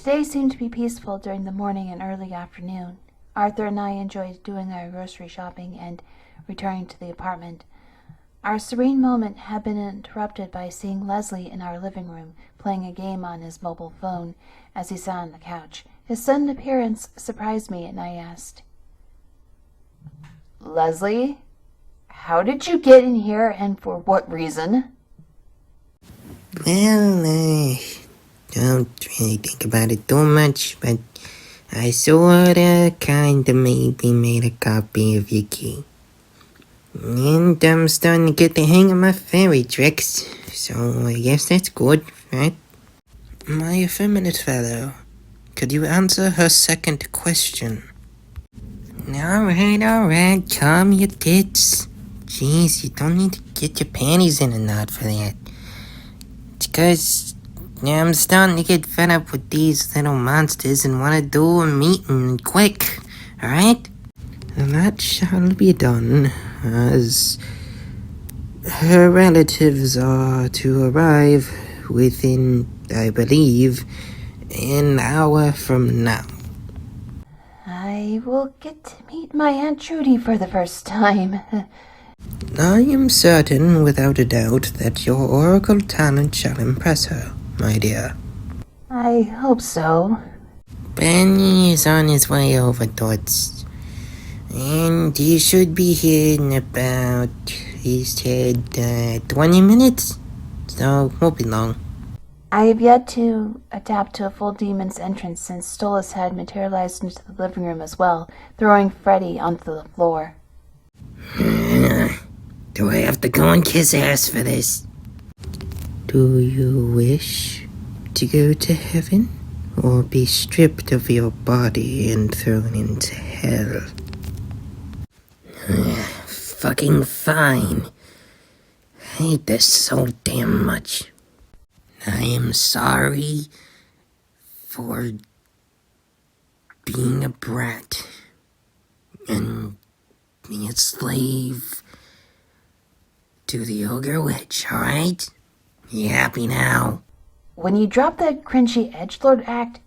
Today seemed to be peaceful during the morning and early afternoon. Arthur and I enjoyed doing our grocery shopping and returning to the apartment. Our serene moment had been interrupted by seeing Leslie in our living room playing a game on his mobile phone as he sat on the couch. His sudden appearance surprised me, and I asked, "Leslie, how did you get in here and for what reason?" Well, don't really think about it too much, but I sorta kinda maybe made a copy of your key. And I'm starting to get the hang of my fairy tricks, so I guess that's good, right? My affirmative fellow, could you answer her second question? Alright, calm your tits. Jeez, you don't need to get your panties in a knot for that. It's 'cause I'm starting to get fed up with these little monsters and want to do a meeting quick, alright? That shall be done, as her relatives are to arrive within, I believe, an hour from now. I will get to meet my Aunt Trudy for the first time. I am certain, without a doubt, that your oracle talent shall impress her, my dear. I hope so. Benny is on his way over, Tots. And he should be here in about, he said, 20 minutes? So, won't be long. I have yet to adapt to a full demon's entrance since Stolas had materialized into the living room as well, throwing Freddy onto the floor. Do I have to go and kiss ass for this? Do you wish to go to heaven, or be stripped of your body and thrown into hell? Fucking fine. I hate this so damn much. I am sorry for being a brat and being a slave to the ogre witch, alright? You happy now? When you drop that cringy edgelord act,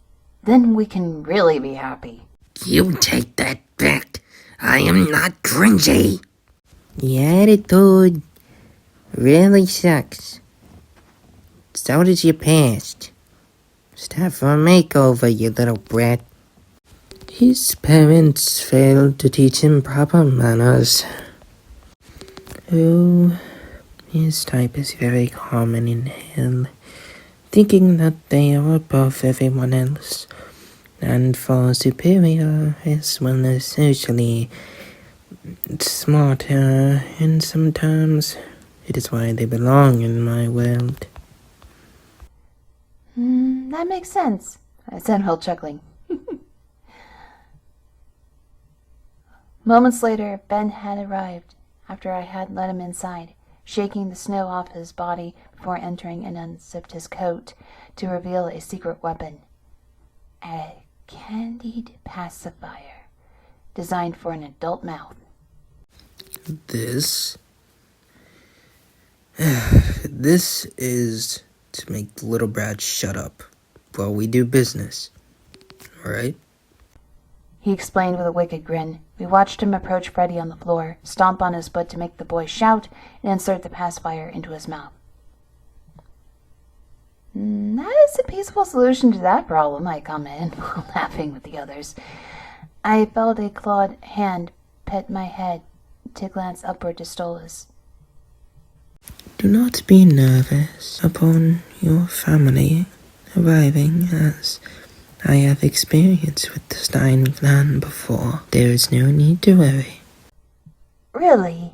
then we can really be happy. You take that back. I am not cringy. Your attitude really sucks. So does your past. It's time for a makeover, you little brat. His parents failed to teach him proper manners. Oh, his type is very common in hell, thinking that they are above everyone else, and far superior, as well as socially smarter, and sometimes it is why they belong in my world. That makes sense, I said while chuckling. Moments later, Ben had arrived after I had let him inside, shaking the snow off his body before entering and unzipped his coat to reveal a secret weapon. A candied pacifier designed for an adult mouth. This is to make the little brat shut up while we do business, alright? He explained with a wicked grin. We watched him approach Freddy on the floor, stomp on his butt to make the boy shout, and insert the pacifier into his mouth. That is a peaceful solution to that problem, I comment, laughing with the others. I felt a clawed hand pet my head to glance upward to Stolas. Do not be nervous upon your family arriving, as I have experience with the Stein clan before. There is no need to worry. Really?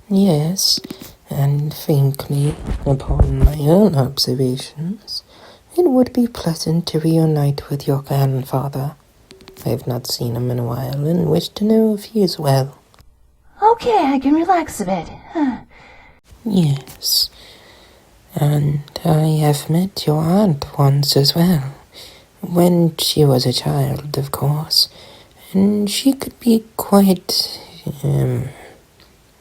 Yes, and frankly, upon my own observations, it would be pleasant to reunite with your grandfather. I have not seen him in a while and wish to know if he is well. Okay, I can relax a bit. Yes, and I have met your aunt once as well. When she was a child, of course, and she could be quite,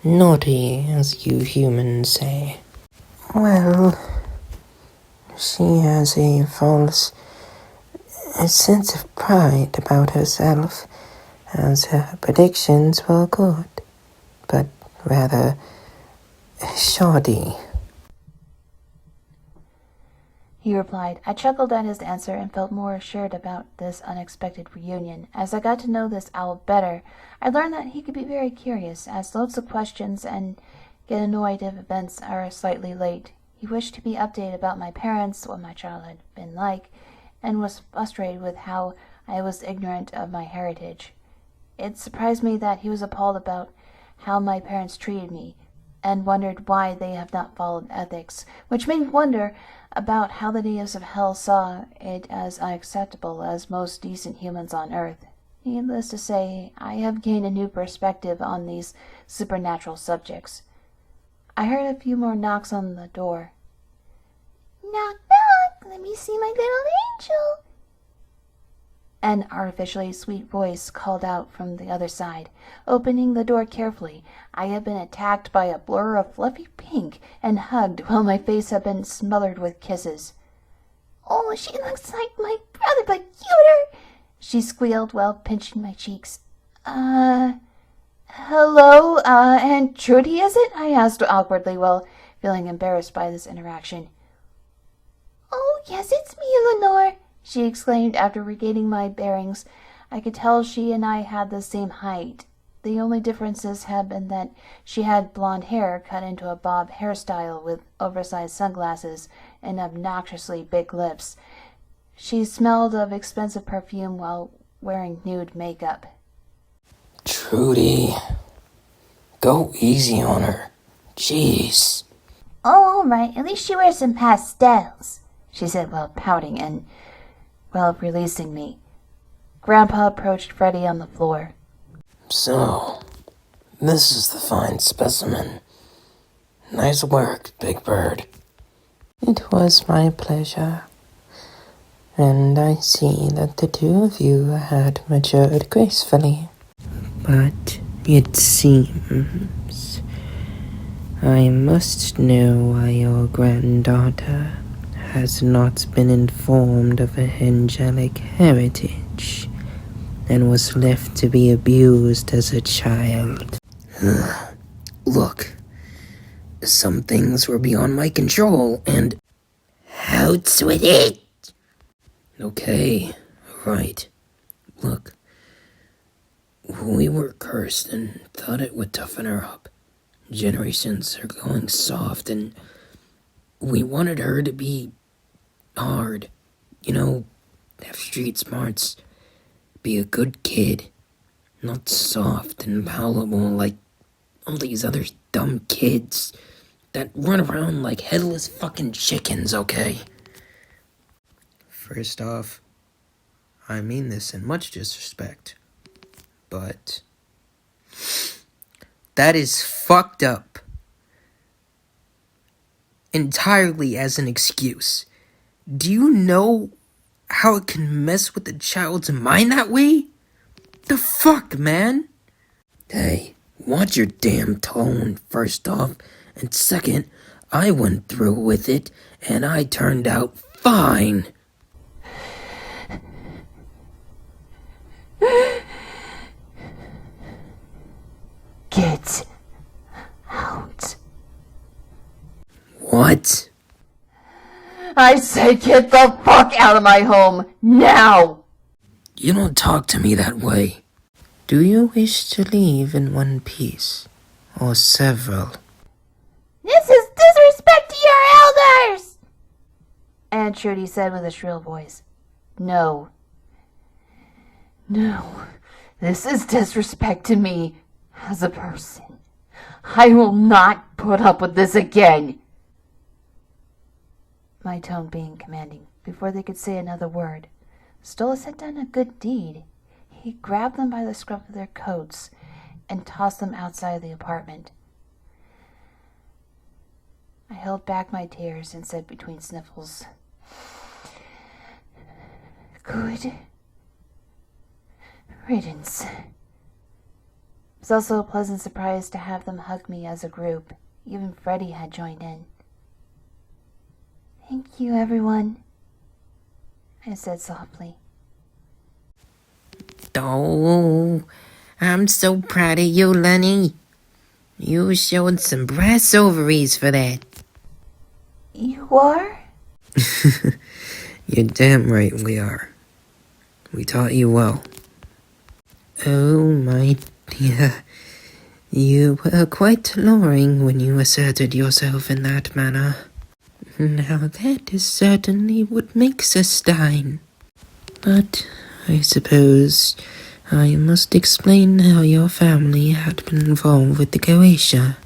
naughty, as you humans say. Well, she has a false a sense of pride about herself, as her predictions were good, but rather shoddy. He replied. I chuckled at his answer and felt more assured about this unexpected reunion. As I got to know this owl better, I learned that he could be very curious, ask loads of questions, and get annoyed if events are slightly late. He wished to be updated about my parents, what my childhood had been like, and was frustrated with how I was ignorant of my heritage. It surprised me that he was appalled about how my parents treated me, and wondered why they have not followed ethics, which made me wonder about how the natives of Hell saw it as unacceptable as most decent humans on Earth. Needless to say, I have gained a new perspective on these supernatural subjects. I heard a few more knocks on the door. Knock, knock, let me see my little angel. An artificially sweet voice called out from the other side. Opening the door carefully, I had been attacked by a blur of fluffy pink and hugged while my face had been smothered with kisses. Oh, she looks like my brother, but cuter, she squealed while pinching my cheeks. Hello, Aunt Trudy, is it? I asked awkwardly while feeling embarrassed by this interaction. Oh, yes, it's me, Lenore, she exclaimed after regaining my bearings. I could tell she and I had the same height. The only differences had been that she had blonde hair cut into a bob hairstyle with oversized sunglasses and obnoxiously big lips. She smelled of expensive perfume while wearing nude makeup. Trudy, go easy on her. Jeez. Oh, all right. At least she wears some pastels, she said while pouting and while releasing me. Grandpa approached Freddie on the floor. So, this is the fine specimen. Nice work, Big Bird. It was my pleasure. And I see that the two of you had matured gracefully. But it seems I must know why your granddaughter has not been informed of her angelic heritage and was left to be abused as a child. Look, some things were beyond my control, and outs with it! Okay, right. Look, we were cursed and thought it would toughen her up. Generations are going soft, and we wanted her to be hard. You know, have street smarts. Be a good kid. Not soft and palatable like all these other dumb kids that run around like headless fucking chickens, okay? First off, I mean this in much disrespect, but that is fucked up. Entirely as an excuse. Do you know how it can mess with a child's mind that way? The fuck, man? Hey, watch your damn tone, first off. And second, I went through with it, and I turned out fine. Get out. What? I said get the fuck out of my home, now! You don't talk to me that way. Do you wish to leave in one piece, or several? This is disrespect to your elders! Aunt Trudy said with a shrill voice. No. No, this is disrespect to me as a person. I will not put up with this again. My tone being commanding. Before they could say another word, Stolas had done a good deed. He grabbed them by the scruff of their coats and tossed them outside the apartment. I held back my tears and said between sniffles, Good riddance. It was also a pleasant surprise to have them hug me as a group. Even Freddie had joined in. Thank you, everyone, I said softly. Oh, I'm so proud of you, Lenny. You showed some brass ovaries for that. You are? You're damn right we are. We taught you well. Oh, my dear. You were quite alluring when you asserted yourself in that manner. Now that is certainly what makes us dine. But I suppose I must explain how your family had been involved with the Goetia.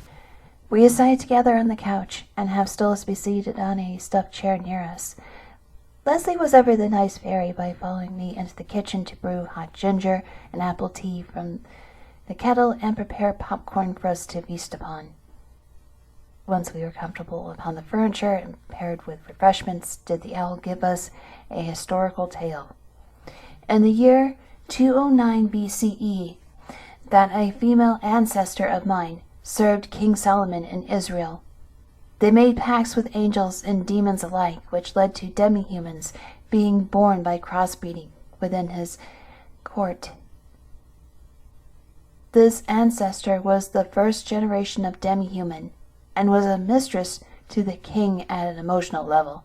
We sat together on the couch and have Stolz be seated on a stuffed chair near us. Leslie was ever the nice fairy by following me into the kitchen to brew hot ginger and apple tea from the kettle and prepare popcorn for us to feast upon. Once we were comfortable upon the furniture and paired with refreshments, did the owl give us a historical tale. In the year 209 BCE, that a female ancestor of mine served King Solomon in Israel. They made pacts with angels and demons alike, which led to demi-humans being born by crossbreeding within his court. This ancestor was the first generation of demi-human, and was a mistress to the king at an emotional level,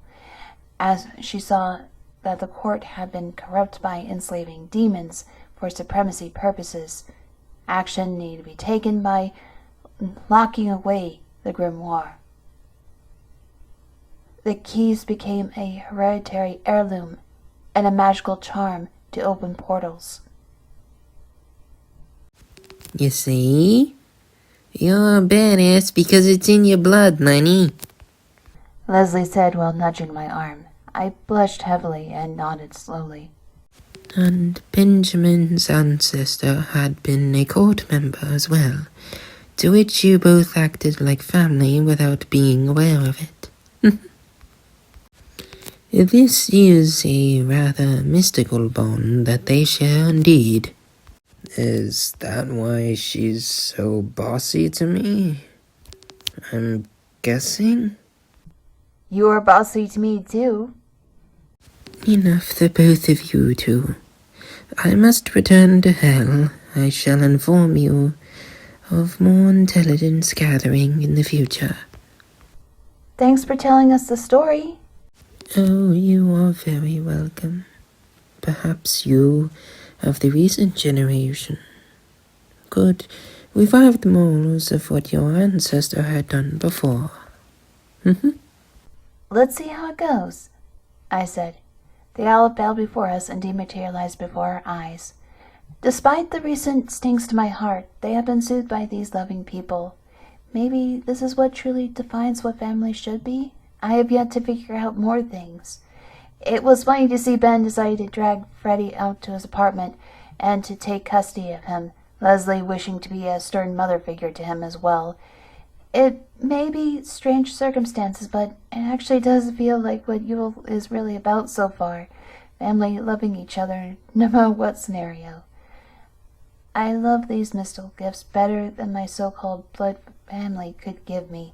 as she saw that the court had been corrupt by enslaving demons for supremacy purposes. Action needed to be taken by locking away the grimoire. The keys became a hereditary heirloom and a magical charm to open portals. You see? You're a badass because it's in your blood, Lenny. Leslie said while nudging my arm. I blushed heavily and nodded slowly. And Benjamin's ancestor had been a court member as well, to which you both acted like family without being aware of it. This is a rather mystical bond that they share indeed. Is that why she's so bossy to me? I'm guessing? You're bossy to me, too. Enough for both of you two. I must return to hell. I shall inform you of more intelligence gathering in the future. Thanks for telling us the story. Oh, you are very welcome. Perhaps you, of the recent generation, could revive the morals of what your ancestor had done before. Let's see how it goes, I said. The owl bowed before us and dematerialized before our eyes. Despite the recent stings to my heart, they have been soothed by these loving people. Maybe this is what truly defines what family should be? I have yet to figure out more things. It was funny to see Ben decide to drag Freddie out to his apartment and to take custody of him, Leslie wishing to be a stern mother figure to him as well. It may be strange circumstances, but it actually does feel like what Yule is really about so far. Family loving each other, no matter what scenario. I love these mystical gifts better than my so-called blood family could give me.